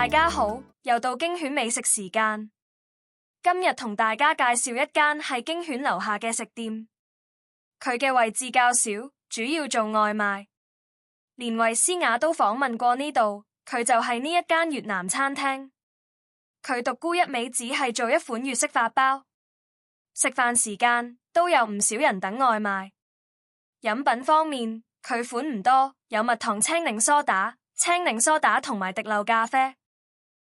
大家好，又到驚犬美食時間。今日同大家介紹一間係驚犬樓下嘅食店，佢嘅位置較小，主要做外賣。連衛詩雅都訪問過呢度，佢就係呢一間越南餐廳。佢獨沽一味只係做一款粵式法包。食飯時間都有唔少人等外賣。飲品方面，佢款唔多，有蜜糖青檸蘇打同埋滴漏咖啡。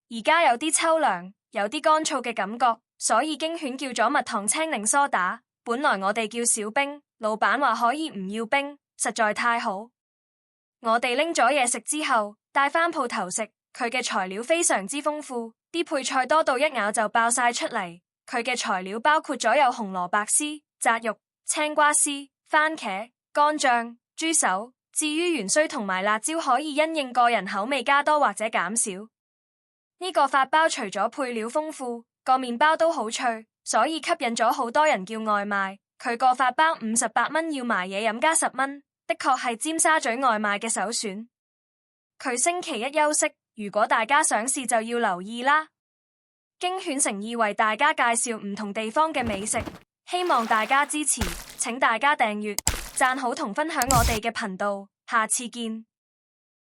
而家有啲秋涼，有啲乾燥嘅感覺，所以驚犬叫咗蜜糖青檸蘇打。本來我哋叫少冰，老闆話可以唔要冰，實在太好。我哋拎咗嘢食之後，帶返鋪頭食。佢嘅材料非常之豐富，啲配菜多到一咬就爆晒出嚟。佢嘅材料包括咗有紅蘿蔔絲、扎肉、青瓜絲、番茄、乾醬、豬手。至於元鬚同埋辣椒，可以因應個人口味加多或者減少。呢個法包除咗配料豐富，個麵包都好脆，所以吸引咗好多人叫外賣。佢個法包58蚊，要埋嘢飲加10蚊，的確係尖沙咀外賣嘅首選。佢星期一休息，如果大家想試就要留意啦。驚犬誠意為大家介紹唔同地方嘅美食，希望大家支持，請大家訂閱、讚好同分享我哋嘅頻道，下次見。